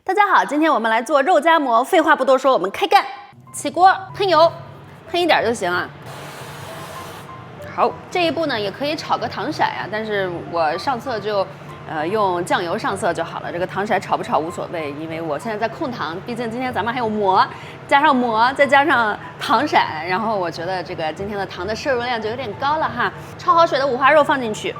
大家好，今天我們來做肉夾饃。廢話不多說，我們開幹，起鍋噴油，噴一點就行啊。好，這一步呢也可以炒個糖色啊，但是我上色就用醬油上色就好了。这个糖色炒不炒无所謂，因為我現在在控糖，畢竟今天咱們還有饃，加上饃，再加上糖色，然後我覺得這個今天的糖的攝入量就有點高了哈。焯好水的五花肉放進去。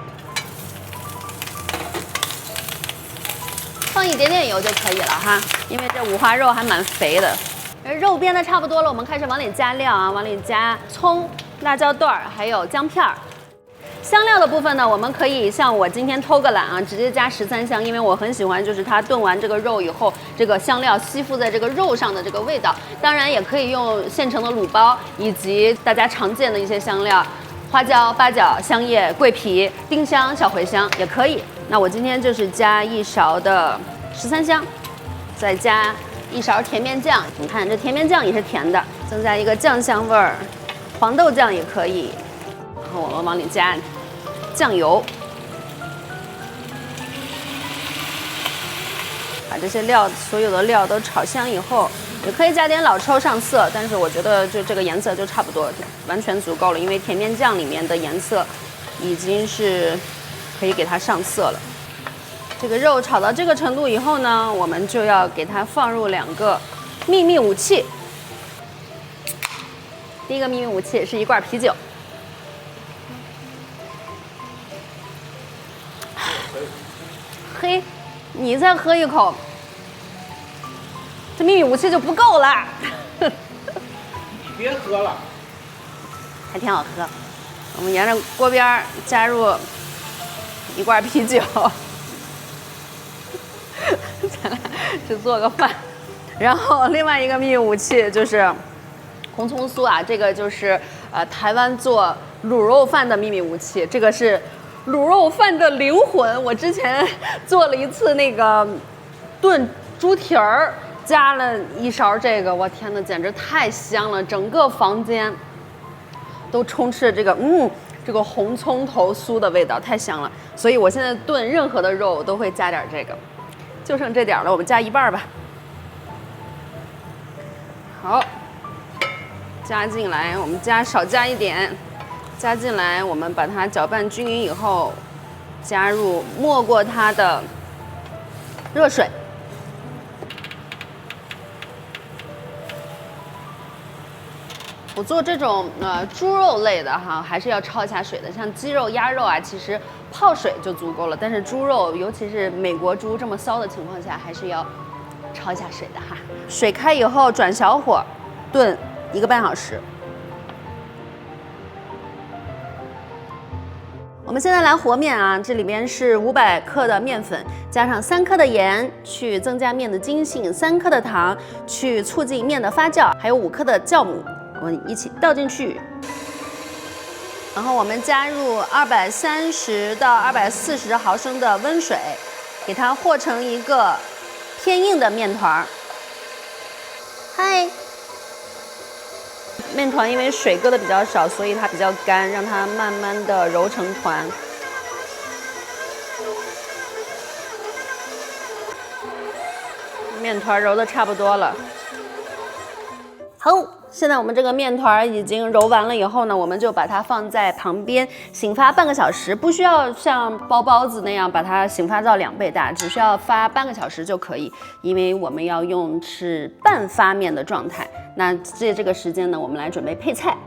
放一點點油就可以了哈，因為這五花肉還蠻肥的。肉煸的差不多了，我們開始往裡加料啊，往裡加蔥、辣椒段還有薑片兒。香料的部分呢，我們可以像我今天偷個懶啊，直接加13香，因為我很喜歡就是它燉完這個肉以後，這個香料吸附在這個肉上的這個味道。當然也可以用現成的滷包，以及大家常見的一些香料。花椒、八角、香葉、桂皮、丁香、小茴香也可以。那我今天就是加1勺的13香，再加1勺甜面醬。你看这甜面醬也是甜的，增加一個醬香味兒。黃豆醬也可以。然後我們往裡加醬油，把這些料所有的料都炒香以後。也可以加點老抽上色，但是我覺得就這個顏色就差不多，完全足夠了，因為甜面醬裡面的顏色已經是可以給它上色了。這個肉炒到這個程度以後呢，我們就要給它放入2個秘密武器。第一個秘密武器是一罐啤酒。嘿，你再喝一口。這秘密武器就不夠了，你別喝了，還挺好喝。我們沿着鍋邊加入1罐啤酒，咱倆去做個飯。然後另外一個秘密武器就是紅蔥酥啊，這個就是台灣做滷肉飯的秘密武器，這個是滷肉飯的靈魂。我之前做了一次那個燉豬蹄兒。加了1勺這個，我天哪，簡直太香了！整個房間都充斥這個這個紅蔥頭酥的味道，太香了。所以我現在燉任何的肉我都會加點這個，就剩這點了，我們加1半吧。好，加進來，我們少加一點，加進來，我們把它攪拌均勻以後，加入沒過它的熱水。我做這種豬肉類的哈，還是要焯一下水的。像雞肉、鴨肉啊，其實泡水就足夠了。但是豬肉，尤其是美國豬這麼騷的情況下，還是要焯一下水的哈。水開以後轉小火燉1個半小時。我們現在來和麵啊，這裡邊是500克的麵粉，加上3克的鹽，去增加麵的筋性；3克的糖，去促進麵的發酵；還有5克的酵母。我們一起倒進去，然後我們加入230到240毫升的溫水，給它和成一個偏硬的麵團。嗨，麵團因為水擱的比較少，所以它比較乾，讓它慢慢的揉成團。麵團揉的差不多了，好。現在我們這個麵團已經揉完了以後呢，我們就把它放在旁邊醒發半個小時，不需要像包包子那樣把它醒發到2倍大，只需要發半個小時就可以，因為我們要用是半發麵的狀態。那借這個時間呢，我們來準備配菜。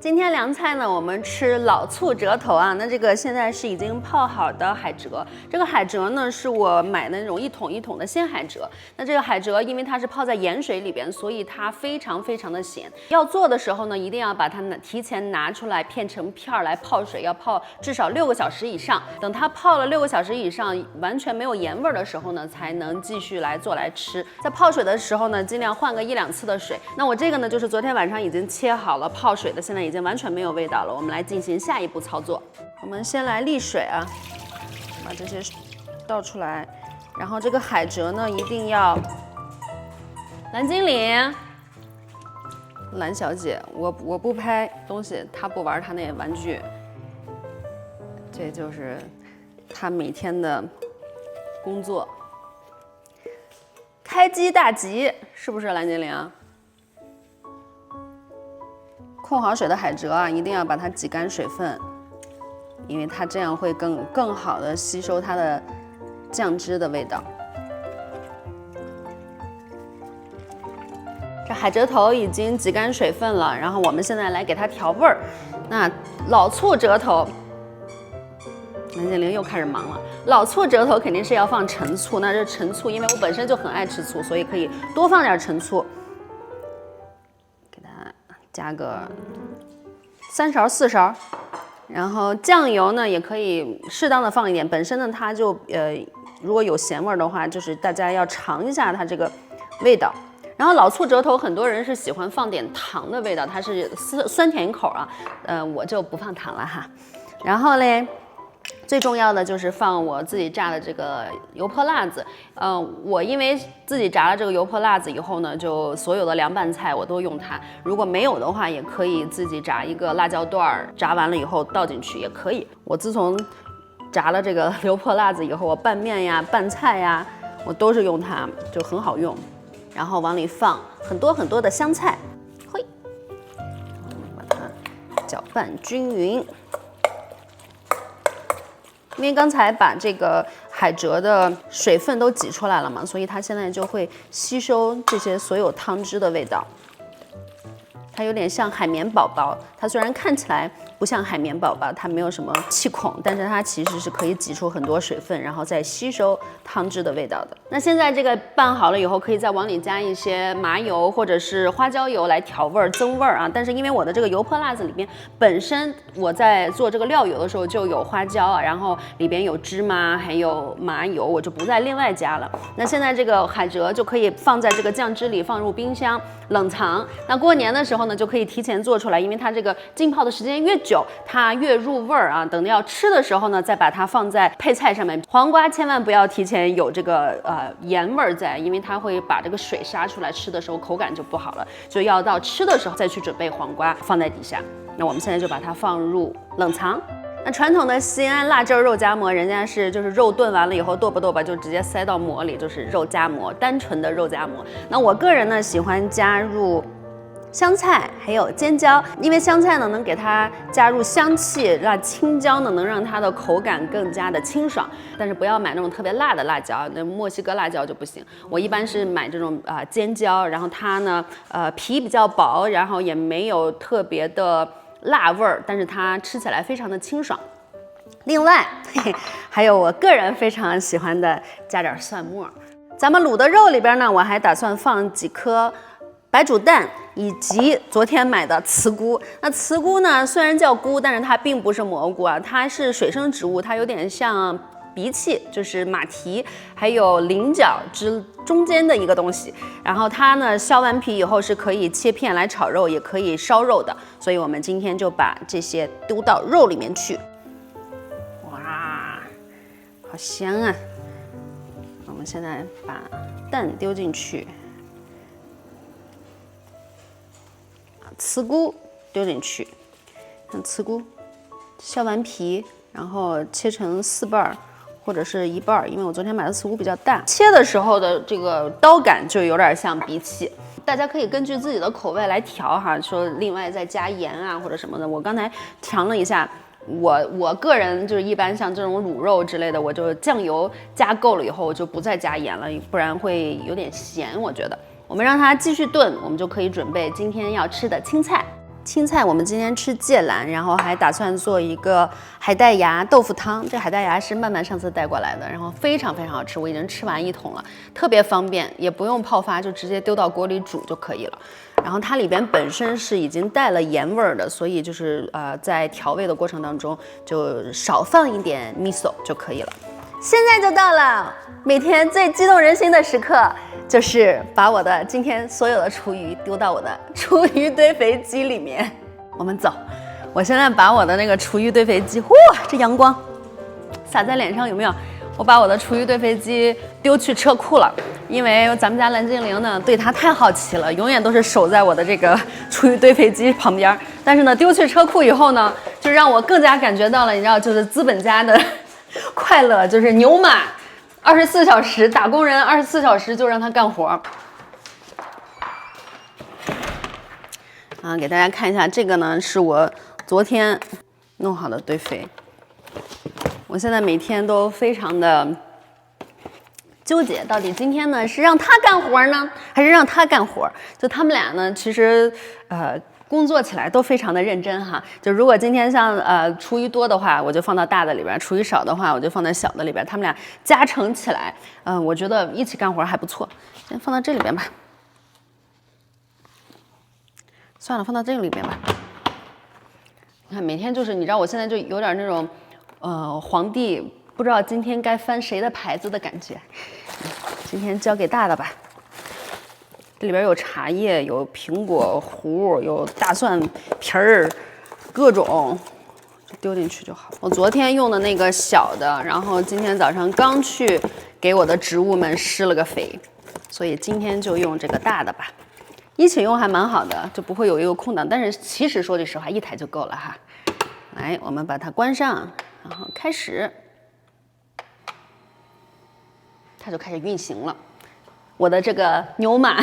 今天涼菜呢，我們吃老醋折頭啊。那這個現在是已經泡好的海蜇，這個海蜇呢是我買的那種1桶1桶的鮮海蜇。那這個海蜇因為它是泡在鹽水裡邊，所以它非常的鹹。要做的時候呢，一定要把它提前拿出來片成片兒來泡水，要泡至少6個小時以上。等它泡了6個小時以上，完全沒有鹽味兒的時候呢，才能繼續來做來吃。在泡水的時候呢，盡量換個1、2次的水。那我這個呢，就是昨天晚上已經切好了泡水的，現在已經完全沒有味道了。我們來進行下一步操作。我們先來瀝水啊，把這些倒出來，然後這個海蜇呢一定要。藍經理，藍小姐，我不拍東西，她不玩她那玩具，這就是她每天的工作。開機大吉，是不是藍精靈？控好水的海蜇啊，一定要把它挤干水分，因为它这样会更好的吸收它的醬汁的味道。这海蜇头已经挤干水分了，然后我们现在来给它調味兒。那老醋折頭，藍精靈又開始忙了。老醋折頭肯定是要放陳醋，那這陳醋，因為我本身就很愛吃醋，所以可以多放點陳醋。給它加個3勺4勺，然後醬油呢也可以適當的放一點，本身呢它就如果有鹹味的話，就是大家要嘗一下它這個味道。然後老醋折頭，很多人是喜歡放點糖的味道，它是酸甜口啊，我就不放糖了哈。然後嘞，最重要的就是放我自己炸的這個油潑辣子。我因為自己炸了這個油潑辣子以後呢，就所有的涼拌菜我都用它。如果沒有的話，也可以自己炸一個辣椒段，炸完了以後倒進去也可以。我自從炸了這個油潑辣子以後，我拌麵呀、拌菜呀，我都是用它，就很好用。然後往裡放很多很多的香菜，嘿，把它攪拌均勻。因為剛才把這個海蜇的水分都擠出來了嘛，所以它現在就會吸收這些所有湯汁的味道。它有點像海綿寶寶，它雖然看起來不像海綿寶寶，它沒有什麼氣孔，但是它其實是可以擠出很多水分，然後再吸收湯汁的味道的。那現在這個拌好了以後，可以再往裡加一些麻油或者是花椒油來調味兒、增味兒啊。但是因為我的這個油潑辣子裡邊本身我在做這個料油的時候就有花椒啊，然後裡邊有芝麻還有麻油，我就不再另外加了。那現在這個海蜇就可以放在這個醬汁裡，放入冰箱冷藏。那過年的時候呢，就可以提前做出來，因為它這個浸泡的時間越久，它越入味兒啊。等要吃的時候呢，再把它放在配菜上面。黃瓜千萬不要提前有這個鹽味兒在，因為它會把這個水殺出來，吃的時候口感就不好了。就要到吃的時候再去準備黃瓜放在底下。那我們現在就把它放入冷藏。那傳統的西安辣汁肉夾饃，人家是就是肉燉完了以後剁吧剁吧就直接塞到饃裡，就是肉夾饃，單純的肉夾饃。那我個人呢喜歡加入香菜還有尖椒，因為香菜呢能給它加入香氣，那青椒呢能讓它的口感更加的清爽。但是不要買那種特別辣的辣椒，那墨西哥辣椒就不行。我一般是買這種尖椒，然後它呢皮比較薄，然後也沒有特別的辣味兒，但是它吃起來非常的清爽。另外還有我個人非常喜歡的加點蒜末。咱們滷的肉裡邊呢，我還打算放幾顆白煮蛋以及昨天買的茨菇。那茨菇呢，雖然叫菇，但是它並不是蘑菇啊，它是水生植物，它有點像荸薺，就是馬蹄還有菱角之中間的一個東西。然後它呢削完皮以後是可以切片來炒肉，也可以燒肉的。所以我們今天就把這些丟到肉裡面去。哇，好香啊！我們現在把蛋丟進去。茨菇丟進去，看茨菇削完皮，然後切成4瓣或者是1瓣，因為我昨天買的茨菇比較大，切的時候的這個刀感就有點像荸薺。大家可以根據自己的口味來調哈，說另外再加鹽啊或者什麼的。我剛才嘗了一下，我個人就是一般像這種滷肉之類的，我就醬油加夠了以後，我就不再加鹽了，不然會有點鹹，我覺得。我們讓它繼續燉，我們就可以準備今天要吃的青菜。青菜我們今天吃芥藍，然後還打算做一個海帶芽豆腐湯。這海帶芽是曼曼上次帶過來的，然後非常非常好吃，我已經吃完1桶了，特別方便，也不用泡發，就直接丟到鍋裡煮就可以了。然後它裡邊本身是已經帶了鹽味兒的，所以就是在調味的過程當中就少放一點 miso 就可以了。現在就到了每天最激動人心的時刻，就是把我的今天所有的廚餘丟到我的廚餘堆肥機裡面。我們走，我現在把我的那個廚餘堆肥機，哇，這陽光灑在臉上有沒有？我把我的廚餘堆肥機丟去車庫了，因為咱們家藍精靈呢對它太好奇了，永遠都是守在我的這個廚餘堆肥機旁邊。但是呢，丟去車庫以後呢，就讓我更加感覺到了，你知道，就是資本家的快樂，就是牛馬24小時打工人，24小时就让他干活。给大家看一下，这个呢是我昨天弄好的堆肥。我现在每天都非常的纠结，到底今天呢是让他干活呢，还是让他干活？就他们俩呢，其實工作起來都非常的認真哈。就如果今天像廚餘多的話，我就放到大的裡邊；廚餘少的話，我就放在小的裡邊。他們倆加成起來，我覺得一起幹活還不錯。先放到這裡邊吧。算了，放到這個裡邊吧。你看，每天就是，你知道，我現在就有點那種，皇帝不知道今天該翻誰的牌子的感覺。今天交給大的吧。這裡邊有茶葉，有蘋果核，有大蒜皮兒，各種，就丟進去就好。我昨天用的那個小的，然後今天早上剛去給我的植物們施了個肥，所以今天就用這個大的吧。一起用還蠻好的，就不會有一個空檔。但是其實說句實話，一台就夠了哈。來，我們把它關上，然後開始，它就開始運行了。我的這個牛馬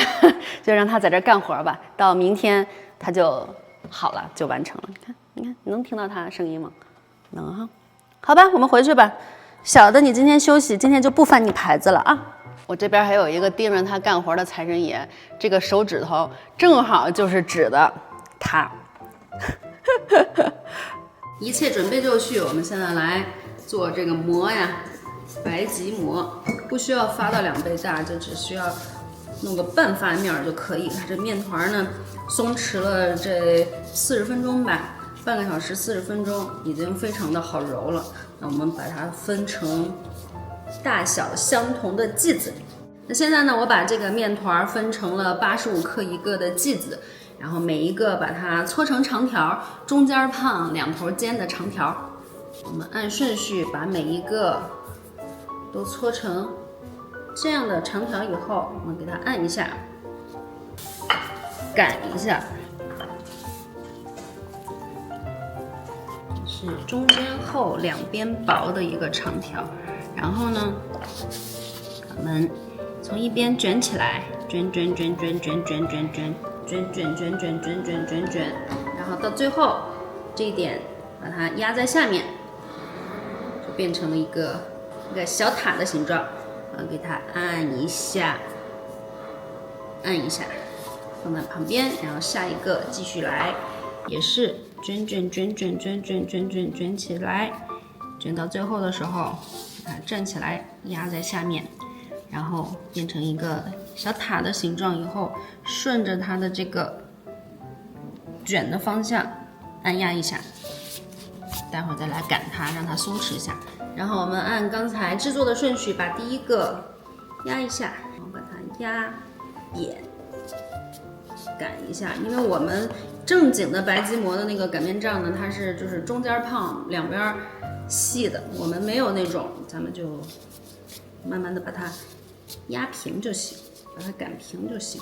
就讓它在這兒幹活吧，到明天它就好了，就完成了。你看，你能聽到它聲音嗎？能哈。好吧，我們回去吧。小的，你今天休息，今天就不翻你牌子了啊。我這邊還有一個盯着他幹活的財神爺，這個手指頭正好就是指的他。一切準備就緒，我們現在來做這個膜呀，白吉膜，不需要發到2倍大，就只需要弄個半發面就可以。這麵團呢，鬆弛了這40分鐘吧，半個小時40分鐘，已經非常的好揉了。那我們把它分成大小相同的劑子。那現在呢，我把這個麵團分成了85克一個的劑子，然後每一個把它搓成長條，中間胖兩頭尖的長條。我們按順序把每一個都搓成這樣的長條以後，我們給它按一下，擀一下，是中間厚兩邊薄的一個長條。然後呢，我們從一邊捲起來，捲，然後到最後這一點把它壓在下面，就變成了一個小塔的形狀。給它按一下，按一下，放在旁邊，然後下一個繼續來，也是捲起來，捲到最後的時候，把它站起來壓在下面，然後變成一個小塔的形狀以後，順着它的這個捲的方向按壓一下，待會兒再來擀它，讓它鬆弛一下。然後我們按剛才製作的順序，把第一個壓一下，然後把它壓扁，擀一下。因為我們正經的白吉膜的那個擀面杖呢，它是就是中間胖，兩邊細的。我們沒有那種，咱們就慢慢的把它壓平就行，把它擀平就行。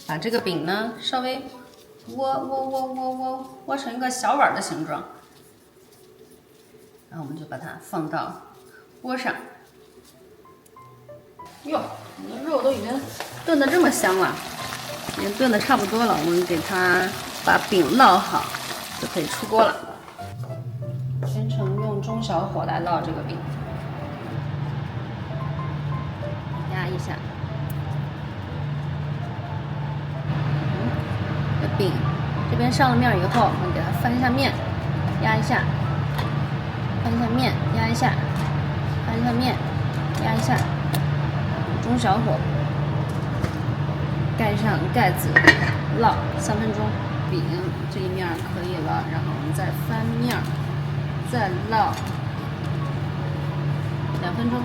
把這個餅呢稍微窩成一個小碗的形狀。然後我們就把它放到鍋上。喲，你的肉都已經燉得這麼香了，已經燉得差不多了。我們給它把餅烙好，就可以出鍋了。全程用中小火來烙這個餅，壓一下。這餅這邊上了面以後，我們給它翻一下面，壓一下。翻一下面，壓一下，翻一下面，壓一下，中小火，蓋上蓋子，烙3分鐘。餅這一面可以了，然後我們再翻面，再烙2分鐘。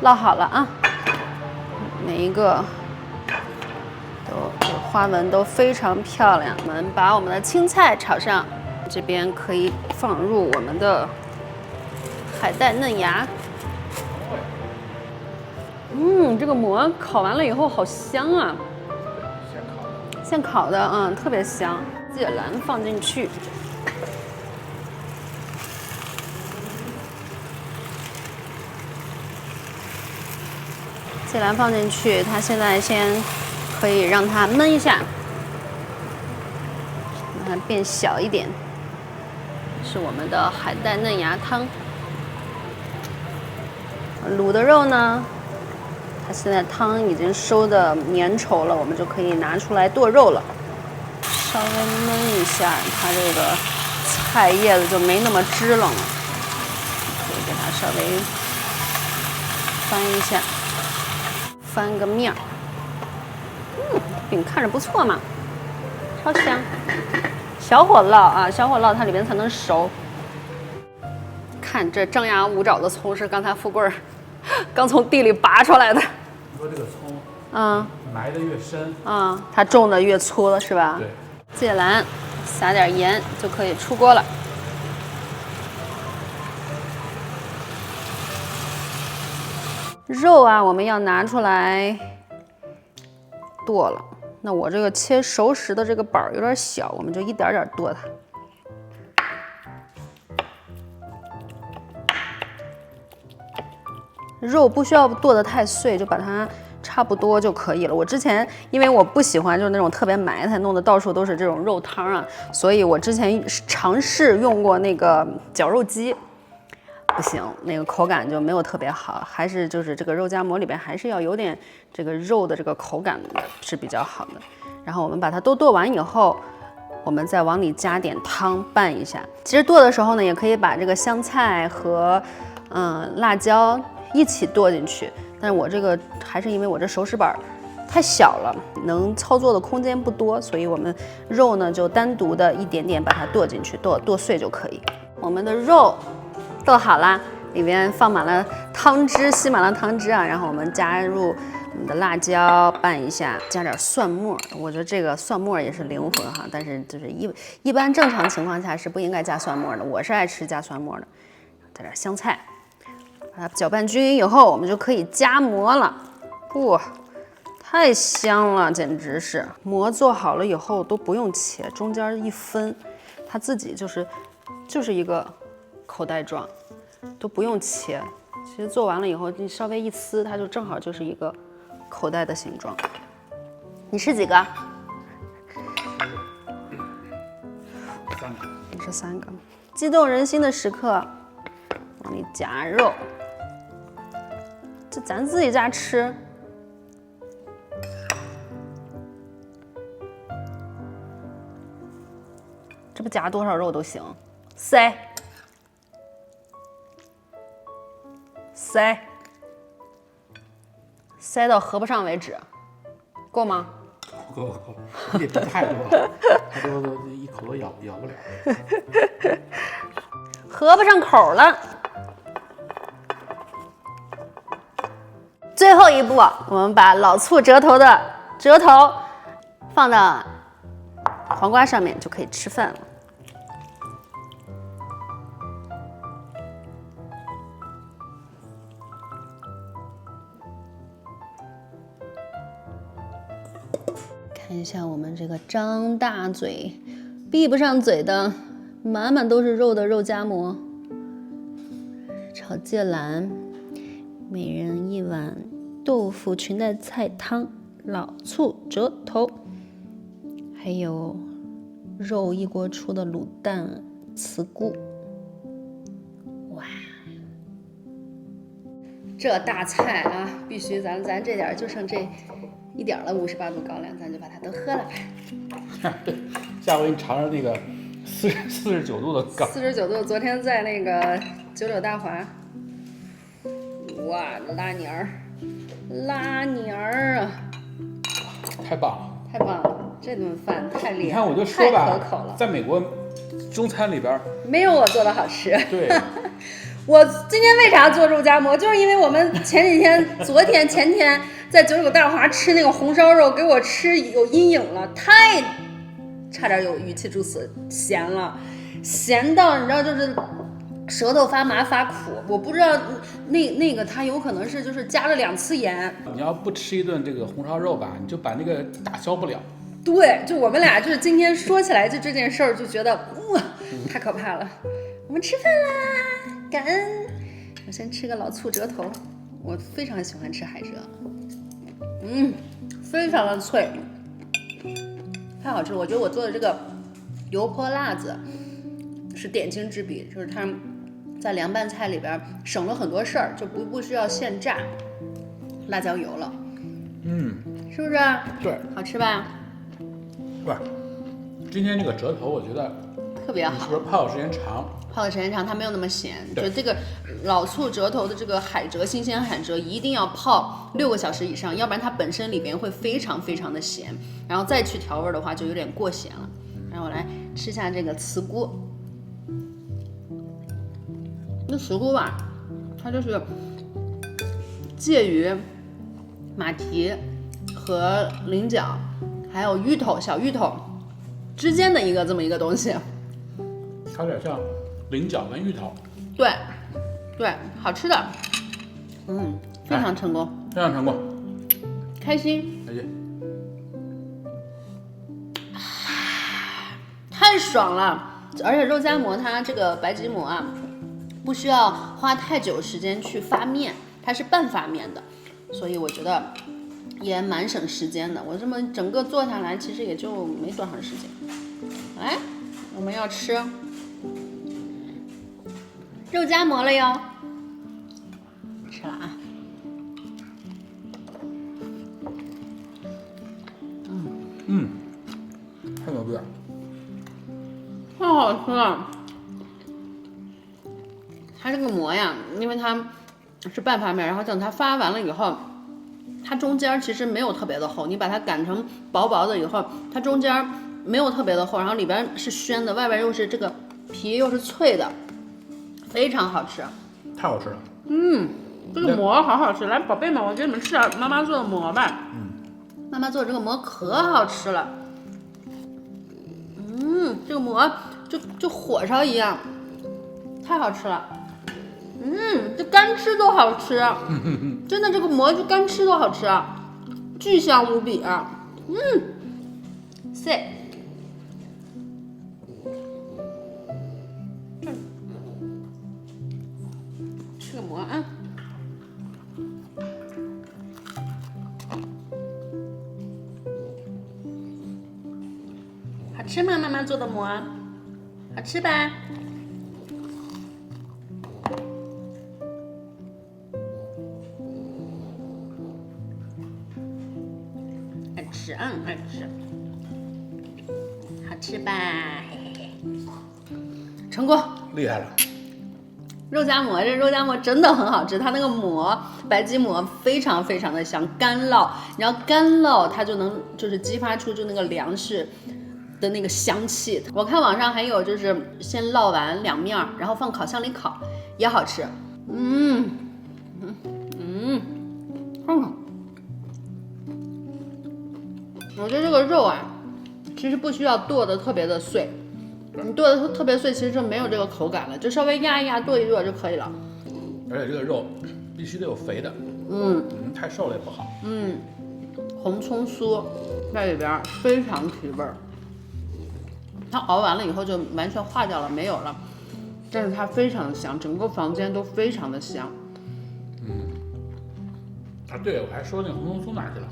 烙好了啊，每一個都花紋都非常漂亮。我們把我們的青菜炒上。這邊可以放入我們的海帶嫩芽。這個膜烤完了以後好香啊！現烤的，特別香。芥藍放進去，芥藍放進去，它現在先可以让它燜一下，让它变小一点。是我们的海带嫩芽湯。卤的肉呢，它现在湯已经收的粘稠了，我们就可以拿出来剁肉了。稍微焖一下，它这个菜叶子就没那么支棱了。可以给它稍微翻一下，翻个面儿。饼看着不錯嘛，超香。小火烙啊，小火烙它裡邊才能熟。看這張牙舞爪的蔥是剛才富貴剛從地裡拔出來的。你說這個蔥，埋得越深，它種的越粗了，是吧？對。芥藍，撒點鹽就可以出鍋了。肉啊，我們要拿出來剁了。那我這個切熟食的這個板有點小，我們就一點點剁它。肉不需要剁得太碎，就把它差不多就可以了。我之前因為我不喜歡就是那種特別埋汰，弄得到處都是這種肉湯啊，所以我之前嘗試用過那個絞肉機，不行，那個口感就沒有特別好，還是就是這個肉夾饃裡邊還是要有點這個肉的這個口感是比較好的。然後我們把它都剁完以後，我們再往裡加點湯拌一下。其實剁的時候呢，也可以把這個香菜和辣椒一起剁進去，但是我這個還是因為我這熟食板太小了，能操作的空間不多，所以我們肉呢就單獨的一點點把它剁進去，剁碎就可以。我們的肉剁好啦，裡邊放滿了湯汁，吸滿了湯汁啊，然後我們加入我們的辣椒拌一下，加點蒜末。我覺得這個蒜末也是靈魂哈，但是就是一般正常情況下是不應該加蒜末的，我是愛吃加蒜末的。加點香菜。把它攪拌均勻以後，我們就可以夾饃了。哇，太香了，簡直是！饃做好了以後都不用切，中間一分，它自己就是一個口袋狀，都不用切。其實做完了以後，你稍微一撕，它就正好就是一個口袋的形狀。你吃幾個？3個。你吃3個。激動人心的時刻，往裡夾肉。這咱自己家吃，這不夾多少肉都行，塞到合不上為止，夠嗎？夠，你這太多了，太多都一口都咬不了，合不上口了。最後一步，我們把老醋折頭的折頭放到黃瓜上面，就可以吃飯了。看一下我們這個張大嘴、閉不上嘴的，滿滿都是肉的肉夾饃，炒芥藍。每人一碗豆腐裙帶菜湯，老醋折頭，還有肉一鍋出的滷蛋茨菇。哇，這大菜啊，必須咱這點就剩這一點了，58度高粱，咱就把它都喝了吧。下回你嘗嘗那個49度的高，49度，昨天在那個九柳大華。哇，拉年兒啊！太棒了，太棒了！這頓飯太厲害了，你看我就說吧，太可口了。在美國中餐裡邊，沒有我做的好吃。對，我今天為啥做肉夾饃？就是因為我們前幾天、昨天、前天在九柳大華吃那個紅燒肉，給我吃有陰影了，差點有語氣助詞，鹹了，鹹到你知道就是。舌頭發麻發苦，我不知道那個它有可能是就是加了2次鹽。你要不吃一頓這個紅燒肉吧，你就把那個打消不了。對，就我們倆就是今天說起來就這件事兒，就覺得哇，太可怕了。我們吃飯啦，感恩。我先吃個老醋折頭，我非常喜歡吃海蜇。非常的脆，太好吃了。我觉得我做的这个油泼辣子是点睛之笔，就是它在凉拌菜里边省了很多事儿，就不需要现炸辣椒油了。是不是？对，好吃吧？不是，今天这个折头我觉得特别好。你是不是泡的时间长？泡的时间长，它没有那么咸。就这个老醋折头的这个海蜇，新鲜海蜇一定要泡6个小时以上，要不然它本身里边会非常非常的咸，然后再去调味的话就有点过咸了。然后我来吃下这个茨菇，那茨菇吧，它就是介于马蹄和菱角还有芋头小芋头之间的这么一个东西，它有点像菱角跟芋头。对，好吃的，非常成功，非常成功，开心，太爽了！而且肉夹馍它这个白吉馍啊，不需要花太久时间去发面，它是半发面的，所以我觉得也蛮省时间的。我这么整个做下来，其實也就沒多長時間。來，我們要吃肉夾馍了喲，吃了啊！太牛逼了，太好吃了。它这個馍呀，因為它是半發面，然後等它發完了以後，它中間其實沒有特別的厚，你把它擀成薄薄的以後，它中間沒有特別的厚，然後裡邊是宣的，外邊又是這個皮又是脆的，非常好吃。太好吃了。這個馍好好吃。來，寶貝們，我給你們吃點媽媽做的馍吧。媽媽做的這個馍可好吃了。這個馍就火燒一樣，太好吃了。這乾吃都好吃。真的，這個馍就乾吃都好吃，巨香無比啊。塞。吃個馍啊。好吃嗎？媽媽做的馍，好吃吧？愛吃，愛吃，好吃吧？嘿嘿嘿，成功，厲害了。肉夾馍，這肉夾馍真的很好吃，它那個馍白吉馍非常非常的香，乾烙，然後乾烙它就能就是激發出就那個糧食的那個香氣。我看網上還有就是先烙完兩面，然後放烤箱裡烤，也好吃。我覺得這個肉啊，其實不需要剁得特別的碎，你剁得特別碎，其實就沒有這個口感了，就稍微壓一壓、剁一剁就可以了。而且這個肉必須得有肥的，太瘦了也不好。紅蔥酥在裡邊非常提味兒，它熬完了以後就完全化掉了，沒有了，但是它非常的香，整個房間都非常的香。對，我還說那個紅蔥酥哪去了？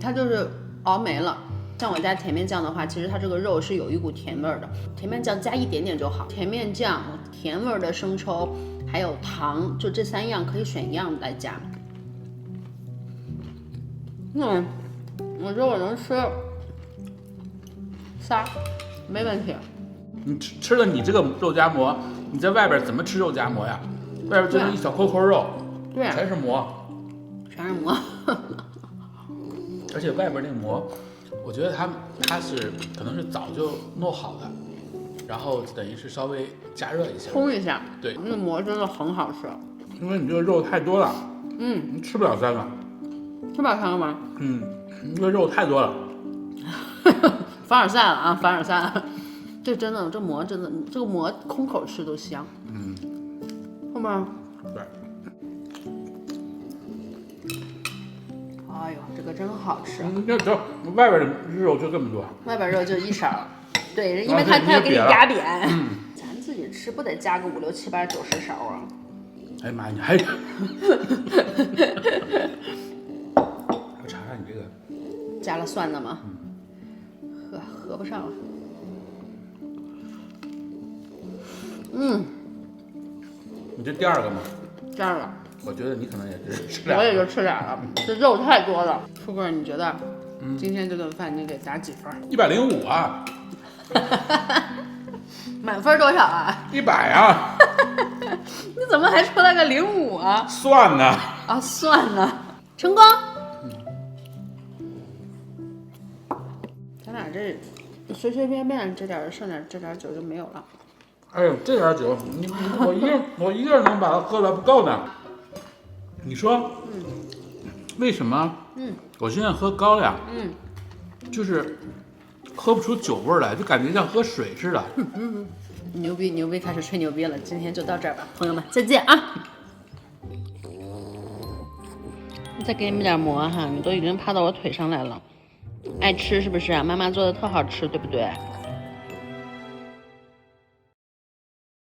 它就是熬沒了。像我加甜面醬的話，其實它這個肉是有一股甜味兒的，甜面醬加一點點就好。甜面醬、甜味兒的生抽，還有糖，就這3樣可以選一樣來加。我覺得我能吃仨，沒問題。你吃了你這個肉夾饃，你在外邊怎麼吃肉夾饃呀？外邊就是一小塊塊肉，對，全是饃，全是饃。而且外邊那個饃，我覺得它是可能是早就弄好的，然後等於是稍微加熱一下，烘一下。對，那個饃真的很好吃。因為你這個肉太多了，你吃不了3個。吃不了3個嗎？你這個肉太多了。凡爾賽了啊，凡爾賽了。這真的，這饃真的，這個饃空口吃都香。會嗎？對。哎呦，這個真好吃。這外邊的肉就這麼多，外邊肉就一勺，對，因為它要給你壓扁。咱自己吃不得加個5、6、7、8、9、10勺啊？哎呀媽呀，你還有茶加了蒜的吗？合不上了。你这第2个吗？第2个。我觉得你可能也是吃2个。我也就吃2个，这肉太多了。富贵，你觉得今天这顿饭你给打几分？105啊。满分多少啊？100啊。你怎么还出来个05啊？算呢。啊，算了，成功。咱俩这随随便便这点剩点这点酒就没有了。哎呦，这点酒，我一个人能把它喝了不够呢。你说，为什么？我现在喝高粱，就是喝不出酒味来，就感觉像喝水似的。牛逼，开始吹牛逼了。今天就到这儿吧，朋友们，再见啊！再给你们点馍哈，你都已經趴到我腿上來了，愛吃是不是啊？媽媽做的特好吃，對不對？